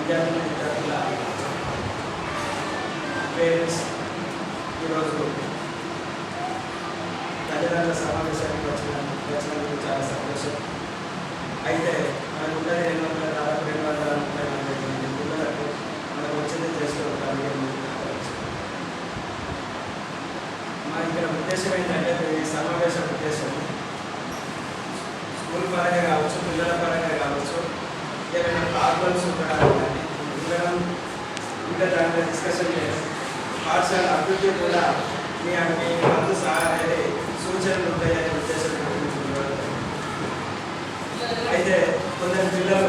విద్యార్థుల పేరెంట్స్ ఈరోజు తల్లిదండ్రుల సమావేశానికి వచ్చినందుకు చాలా సంతోషం. అయితే మనకు ఉన్నది 240 మంది పిల్లలకు మనకు వచ్చింది చేసుకోవాలి. మా ఇక్కడ ఉద్దేశం ఏంటంటే ఈ సమావేశం ఉద్దేశం స్కూల్ పరంగా కావచ్చు, పిల్లల పరంగా కావచ్చు, ఏమైనా ప్రాబ్లమ్స్ ఉండడం ఇంకా దాని మీద డిస్కషన్ చేయడం, పాఠశాల అభివృద్ధి కూడా మీ వంతు సహాయ సూచనలు ఉంటాయనే ఉద్దేశం. అయితే కొందరు పిల్లలు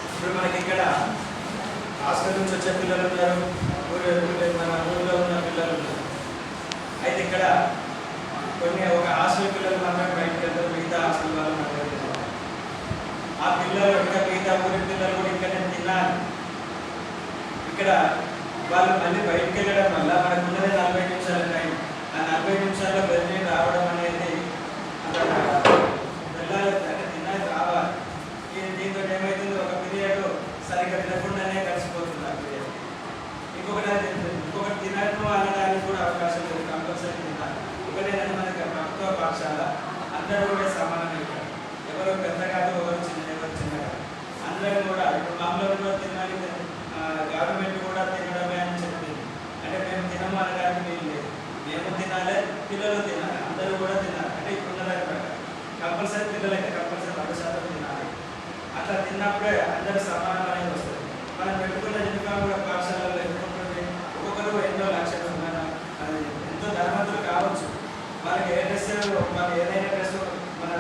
ఇప్పుడు మనకి ఇక్కడ హాస్టల్ నుంచి వచ్చే పిల్లలు ఉన్నారు, మన ఊళ్ళో ఉన్న పిల్లలు ఉన్నారు. అయితే ఇక్కడ ఒక హాస్టల్ పిల్లలు మాత్రం బయటకు వెళ్తారు, మిగతా హాస్టల్ వాళ్ళు మాత్రం ఆ పిల్లలు ఇంకా మిగతా ఊరి పిల్లలు కూడా ఇక్కడ తిన్నారు. ఇక్కడ వాళ్ళు మళ్ళీ బయటకు వెళ్ళడం వల్ల మనకు ఉన్నది 40 నిమిషాల టైం. ఆ 40 నిమిషాల్లో బయట రావడం అనేది వెళ్ళాలి, అంటే తిన్నది రావాలి. దీంతో ఏమవుతుంది, ఒక పీరియడ్ సరిగ్గా తినకుండానే కలిసిపోతుంది ఆ పీరియడ్. ఇంకొకటి తినడం అనడానికి కూడా అవకాశం లేదు, కంపల్సరీ తినాలి. ఒకటి ఏంటంటే మనకి ప్రభుత్వ పాఠశాల అందరూ కూడా సమానం. ఇక్కడ ఎవరు పెద్ద కాదు, ఎవరు చిన్న కాదు, అందరూ కూడా ఇప్పుడు మామూలు కూడా తినాలి. గవర్నమెంట్ కూడా తినడమే అని చెప్పింది. అంటే మేము తినము అనడానికి వీలు లేదు, మేము తినాలి, పిల్లలు తినాలి, అందరూ కూడా తినాలి. అంటే ఇప్పుడున్న దాని ప్రకారం కంపల్సరీ పిల్లలైతే కంపల్సరీ 100% తినాలి. అట్లా తిన్నప్పుడే అందరూ సమానం అనేది వస్తుంది. మనం పెట్టుకున్న యూనిఫామ్ కూడా పాఠశాలలో ఎదుర్కొంటుంది. ఒక్కొక్కరు ఎన్నో లక్షలు ఎంతో ధనవంతులు కావచ్చు, వాళ్ళకి ఏ డ్రెస్, వాళ్ళు ఏదైనా డ్రెస్ మన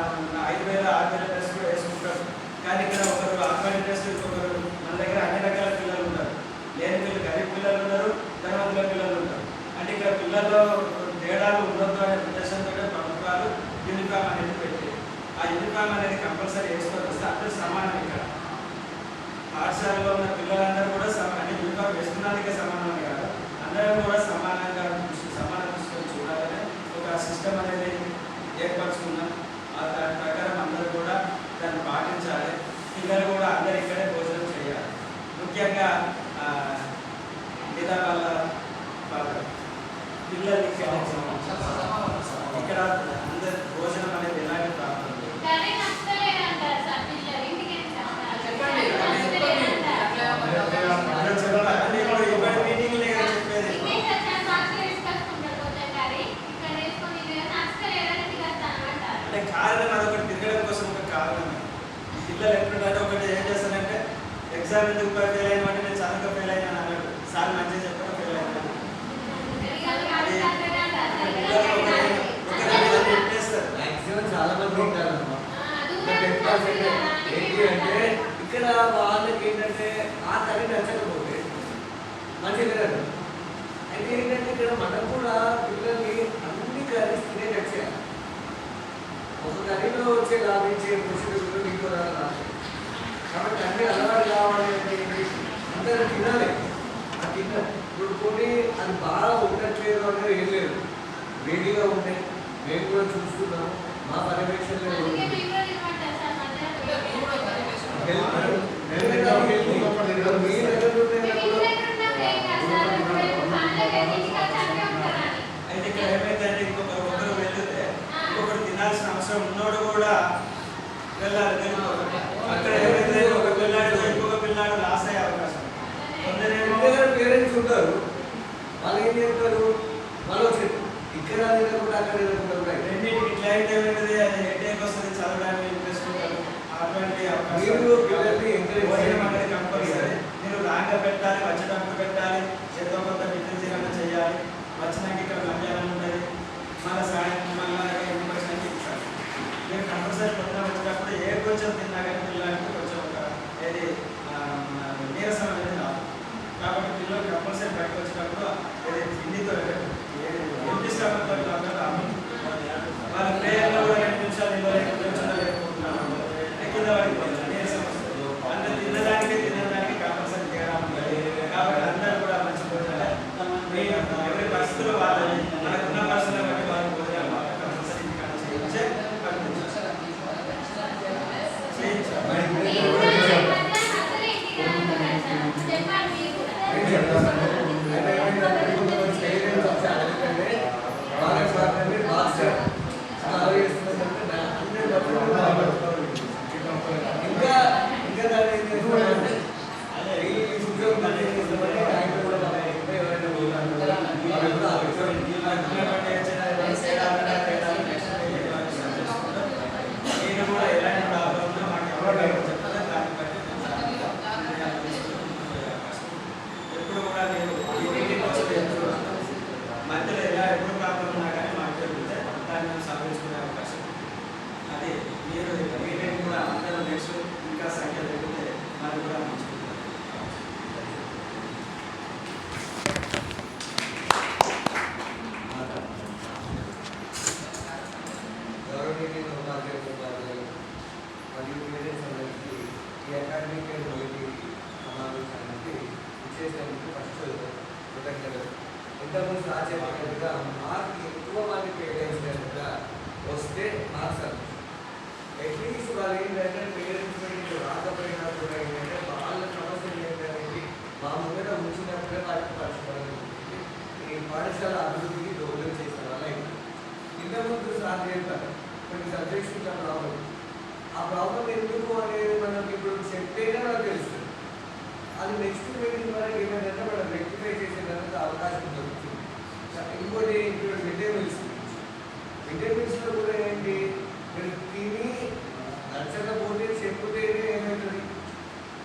5,000 6,000 డ్రెస్ కూడా వేసుకుంటారు. కానీ ఇక్కడ ఒకరు 60 డ్రెస్, ఇంకొకరు మన దగ్గర అన్ని రకాల పిల్లలు ఉంటారు. లేని పిల్లలు, గరీబ్ పిల్లలు ఉన్నారు, ధనవంతుల పిల్లలు ఉంటారు. అంటే ఇక్కడ పిల్లల్లో తేడాలు ఉండొద్దు అనే ఉద్దేశంతో ప్రభుత్వాలు యూనిఫామ్ అనేది పెట్టి ఆ యూనిఫామ్ అనేది కంపల్సరీ వేసుకొని వస్తే అందరూ సమానం. ఇక్కడ పాఠశాలలో ఉన్న పిల్లలందరూ కూడా అంటే యూనిఫామ్ వేసుకున్నందుకే సమానం కాదు, అందరూ కూడా సమానంగా సమాన దృష్టిలో చూడాలని ఒక సిస్టమ్ అనేది ఏర్పరచుకున్నాం. దాని ప్రకారం అందరూ కూడా దాన్ని పాటించాలి. పిల్లలు కూడా అందరు ఇక్కడే భోజనం చేయాలి. ముఖ్యంగా లేదా వాళ్ళ పిల్లలు ఇక్కడ అందరు భోజనం అనేది ఎలాంటి ప్రాబ్లం కారణం అదొకటి తిరగడం కోసం ఒక కారణం. పిల్లలు ఎప్పుడంటే ఒకటి ఏం చేస్తానంటే ఎగ్జామ్ ఎందుకు ఫెయిల్ అయినా అంటే నేను చదువుగా ఫెయిల్ అయినా అన్నాడు, సార్ మంచిగా చెప్పడం ఫెయిల్ అయినా చాలా మంది ఉంటారు. ఏంటి అంటే ఇక్కడ వాళ్ళకి ఏంటంటే ఆ తల్లి నచ్చకపోతే మంచిగా తినరు. అయితే ఏంటంటే ఇక్కడ మనం కూడా పిల్లల్ని అన్ని కర్రీస్ తినేటట్టు చేయాలి. ఒక కర్రీలో వచ్చే లాభించే పురుషులు ఇంకో రాదు. కాబట్టి అన్ని అలవాటు కావాలి అంటే అందరూ తినాలి. ఆ తిన్నారు ఇప్పుడు కొన్ని అది బాగా ఉండట్లేదు అనేది ఏం లేదు, వేడిగా ఉంటాయి. మేము కూడా చూస్తున్నాము, మా పర్యవేక్షణలో అయితే ఇక్కడ ఏమైందంటే ఒకరు వెళ్తే ఇంకొకరు తినాల్సిన అవసరం ఉన్నోడు కూడా వెళ్ళాలి. అక్కడ ఏమైతే ఒక పిల్లాడు ఇంకొక పిల్లాడు లాస్ అయ్యే అవకాశం. కొందరేమో పేరెంట్స్ ఉంటారు, వాళ్ళు ఏం చేస్తారు, వాళ్ళు వచ్చేది ఇక్కడ తినకుండా అక్కడ తినకుండా ఉంటాయి. రెండింటికి ఇట్లా అయితే ఏమైతుంది, అది హెడేక్ వస్తుంది, చదవడానికి ఇంట్రెస్ట్ ఉంటారు. అటువంటి భోజనం అనేది కంపల్సరీ మీరు రాగా పెట్టాలి, వచ్చేటప్పుడు పెట్టాలి, ఎంతో కొంత విద్యుత్ చేయాలి. వచ్చినాక ఇక్కడ మధ్యాహ్నం ఉంటుంది, మళ్ళీ సాయంత్రం మళ్ళీ ఇంటికి వచ్చినాక ఇస్తారు. మీరు కంపల్సరీ పొద్దున వచ్చేటప్పుడు ఏ కొంచెం తిన్నా కానీ పిల్లలకి కొంచెం ఒక ఏది నీరసం అనేది రాదు. కాబట్టి పిల్లలు కంపల్సరీ బయటకు వచ్చేటప్పుడు ఏది తిండితో ఎంటి శ్రమంతో రాదు. వాళ్ళ ప్రేయర్లో కూడా 2 నిమిషాలు నిలవలేకపోతున్నాను, కింద పడిపోతుంది, నీరసం వస్తుంది. అందరూ తినడానికి కంపల్సరీ తేడా ఉంటుంది. కాబట్టి అందరూ కూడా మంచి భోజనాలు, ఎవరి పరిస్థితులు వాళ్ళని, మనకున్న పరిస్థితులను బట్టి వాళ్ళు భోజనాలు నాకు సంతోషం. అట్లీస్ట్ వాళ్ళు ఏంటంటే పేరెంట్స్ మీటింగ్ రాకపోయినా కూడా ఏంటంటే వాళ్ళ సమస్యలు ఏంటనేది మా ముందర ఉంచినప్పుడే వాటికి పరిష్కారం ఈ పాఠశాల అభివృద్ధికి దోహదం చేసిన వల్ల ఇంతకుముందు సార్ చెప్పారు కొన్ని సబ్జెక్ట్స్ ఇట్లా ప్రాబ్లం. ఆ ప్రాబ్లం ఎందుకు అనేది మనం ఇప్పుడు చెప్తేనే మనకు తెలుస్తుంది. అది నెక్స్ట్ మీటింగ్ వరకు ఏమైందంటే మనం రెక్టిఫై చేసేదానికి అవకాశం దొరుకుతుంది. ఇంకోటి ఇప్పుడు మిడ్ డే మీల్స్లో కూడా ఏంటి తిని నచ్చకపోతే చెప్పుతేనే ఏమవుతుంది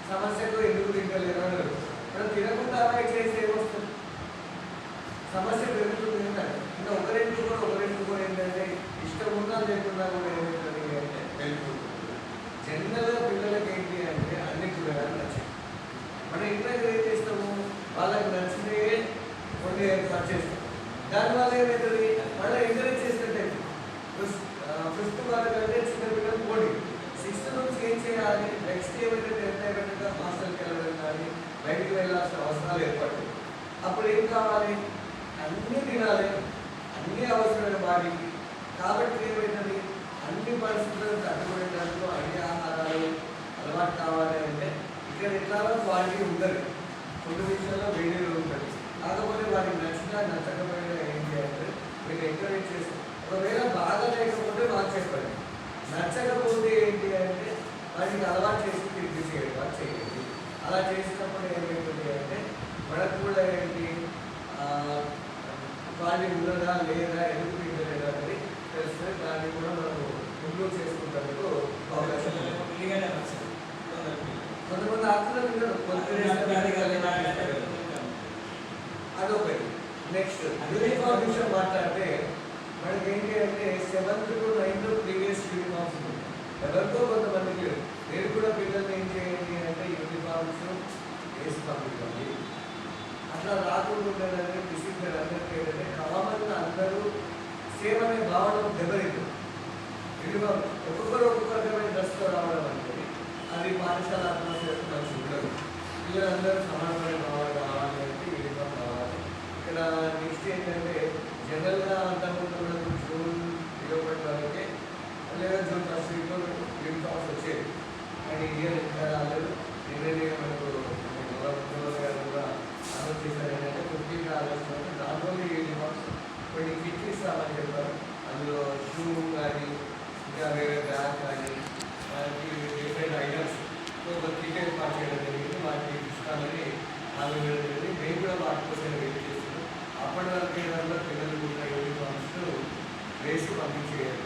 సమస్యకు ఎందుకు తింటలేదు అన్నారు. మనం తినకుండా అవాయిడ్ చేస్తే ఏమొస్తుంది సమస్య పెరుగుతుంది ఏంటంటే ఇంకా ఒకరింటి కూడా ఏంటంటే ఇష్టం ఉన్నా లేకున్నా కూడా ఏమవుతుంది అంటే వెళ్ళిపోతుంది. జనరల్గా పిల్లలకి ఏంటి అంటే అన్ని కూరగాయలు నచ్చాయి. మనం ఇంట్లో ఏం చేస్తాము వాళ్ళకి నచ్చితే కొన్ని ఏర్పాటు చేస్తాం. దానివల్ల ఏమవుతుంది మళ్ళీ ఎంకరేజ్ చేసినట్టు ఫిఫ్త్ వరకంటే చిన్న పిల్లలు పోటీ 6th నుంచి ఏం చేయాలి నెక్స్ట్ ఏమైతే 10th అయిపోయినాక హాస్టల్కి వెళ్ళడం కానీ బయటికి వెళ్ళాల్సిన అవసరాలు ఏర్పడతాయి. అప్పుడు ఏం కావాలి అన్నీ తినాలి అన్నీ అవసరమైన వాటికి. కాబట్టి ఏమవుతుంది అన్ని పరిస్థితులను తట్టుకునేటప్పుడు అన్ని ఆహారాలు అలవాటు కావాలి అంటే ఇక్కడ ఎట్లా క్వాలిటీ ఉంటుంది కొన్ని విషయాల్లో వేడి ఉంటుంది. కాకపోతే వాటికి నచ్చినా నచ్చకపోయినా ఏంటి అంటే మీరు ఎంకరేజ్ చేస్తారు. ఒకవేళ బాగా లేకపోతే మాకు చెప్పండి, నచ్చకపోతే ఏంటి అంటే వాటికి అలవాటు చేసి తిరిగి చేయడం చేయండి. అలా చేసినప్పుడు ఏమవుతుంది అంటే మనకు కూడా ఏంటి క్వాలిటీ ఉన్నదా లేదా ఎందుకు తింటలేదా అనేది తెలుస్తుంది. దాన్ని కూడా మనం ఇంప్రూవ్ చేసుకుంటానికి అవకాశం ఉంది. కొంతమంది ఆత్మలో అదొకటి. నెక్స్ట్ యూనిఫామ్ విషయం మాట్లాడితే మనకి ఏంటి అంటే 7th to 9th previous uniforms ఉంది. ఎవరికో కొంతమందికి లేదు. మీరు కూడా పిల్లల్ని ఏం చేయండి అంటే యూనిఫామ్స్ వేసి పంపించండి. అట్లా రాకుండా ఉండడానికి డిసిప్లిన్ అందరికీ ఏంటంటే కామన్గా అందరూ సేమ్ అనే భావన దెబ్బతింటుంది. యూనిఫామ్ ఒక్కొక్కరు డ్రెస్తో రావడం అనేది అది పాఠశాల అట్మాస్ఫియర్ మంచి ఉండదు. పిల్లలందరూ సమానమైన భావన కావాలి అంటే యూనిఫామ్ కావాలి. ఇక్కడ నెక్స్ట్ ఏంటంటే జనరల్గా అంతకుముందు మనకు జూన్ 21 వరకే లేదా జూన్ 1st వీక్లో యూనిఫామ్స్ వచ్చేది. అండ్ ఇయర్ ఇంకా రాలేదు. నిన్ననే మనకు గవర్నర్ గారు కూడా అనౌన్స్ చేశారు ఏంటంటే 15 ఆగస్టు వరకు దాంట్లోనే యూనిఫామ్స్ కొన్ని కిట్లు ఇస్తామని చెప్పారు. అందులో షూ కానీ ఇంకా వేరే బ్యాగ్ కానీ డిఫరెంట్ ఐటమ్స్ ఒక కిట్ ఏర్పాటు చేయడం జరిగింది. వాటికి ఇస్తామని హామీ ఇవ్వడం జరిగింది. మేము కూడా వాటి కోసం వెయిట్ చేస్తున్నాం. అప్పటి వరకు ఏదన్నా పిల్లలు కూడా యూనిఫామ్స్ వేసి పంపించేది.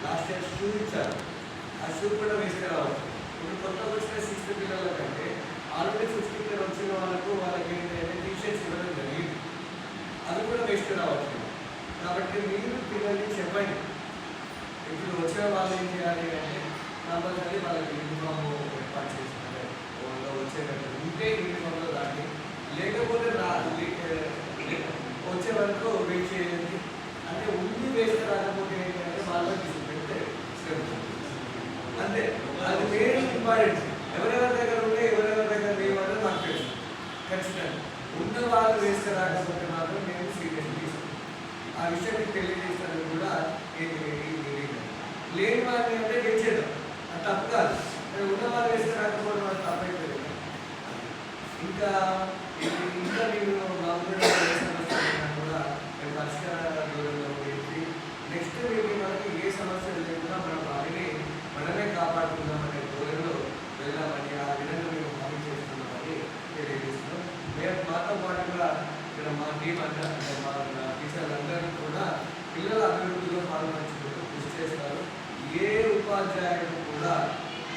లాస్ట్ ఇయర్ షూ ఇచ్చారు. ఆ షూ కూడా వేసుకురావచ్చు. ఇప్పుడు కొత్తగా వచ్చిన 6th పిల్లల కంటే ఆల్రెడీ 5th వచ్చిన వాళ్ళకి ఏంటంటే టీషర్ట్స్ ఇవ్వడం జరిగింది. అది కూడా వేసుకురావచ్చు. కాబట్టి మీరు పిల్లల్ని చెప్పండి. ఇప్పుడు వచ్చిన వాళ్ళు ఏం చేయాలి అంటే కంపల్సరీ వాళ్ళకి యూనిఫామ్ ఏర్పాటు చేస్తున్నారు. వచ్చేటట్టు ఉంటే యూనిఫామ్లో రాండి, లేకపోతే వచ్చే వరకు వెయిట్ చేయండి. అంటే ఉండి వేస్తే రాకపోతే ఏంటంటే వాళ్ళకి తీసుకుంటే అంతే. అది మెయిన్ ఇంపార్టెంట్. ఎవరెవరి దగ్గర ఉంటే ఎవరెవరి దగ్గర లేవని నాకు తెలుసు. ఖచ్చితంగా ఉన్న వాళ్ళు వేస్తే రాకపోతే మాత్రం నేను సీరియస్ తీసుకుంటాను. ఆ విషయం మీకు తెలియజేస్తానని కూడా లేని వారిని అంటే వెయిట్ చేద్దాం. అది తప్పు కాదు. ఉన్న వాళ్ళు వేస్తే రాకపోవడం అది తప్పైపోయింది. ఇంకా మీరు మామూలుగా కూడా పరిష్కార దూరంలో పెట్టి నెక్స్ట్ మీకు మనకి ఏ సమస్యలు లేకుండా మనం వారిని మనమే కాపాడుకుందామనే దూరంలో వెళ్ళామని ఆ విధంగా మేము హామీ చేస్తున్నామని తెలియజేస్తున్నాం. మేము మాతో పాటుగా ఇక్కడ మా టీం అంటే మా టీచర్లందరూ కూడా పిల్లల అభివృద్ధిలో పాల్పంచుకుంటూ కృషి చేస్తారు. ఏ ఉపాధ్యాయుడు కూడా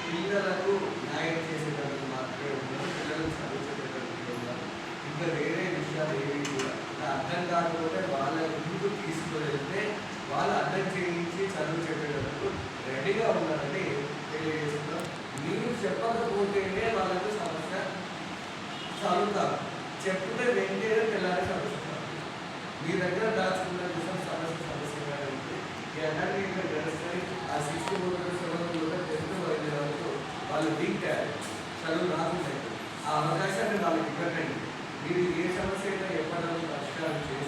పిల్లలకు న్యాయం చేసేటప్పుడు మాత్రమే ఉన్నారు. పిల్లలకు చదువుకునేటప్పుడు ఉన్నారు. ఇంకా వేరే విషయాలు ఏవి కూడా అర్థం కాకపోతే వాళ్ళ ముందుకు తీసుకువెళ్తే వాళ్ళు అర్థం చేయించి చదువు చెప్పేటప్పుడు రెడీగా ఉన్నారని తెలియజేస్తున్నాం. మీరు చెప్పకపోతేనే వాళ్ళకు సమస్య సాల్వ్ కాదు. చెప్తే వెంటనే తెల్లారి సమస్య మీ దగ్గర దాచుకున్న విషయం సమస్యగా ఉంటుంది. ఈ అన్నీ గడుస్తాయి. ఆ 6th 7th 10th వరకు వాళ్ళు వీక్ అయ్యారు, చదువు రాకుండా. ఆ అవకాశాన్ని వాళ్ళకి ఇవ్వకండి. మీరు ఏ సమస్య అయినా ఎప్పటికీ పరిష్కారం చేసి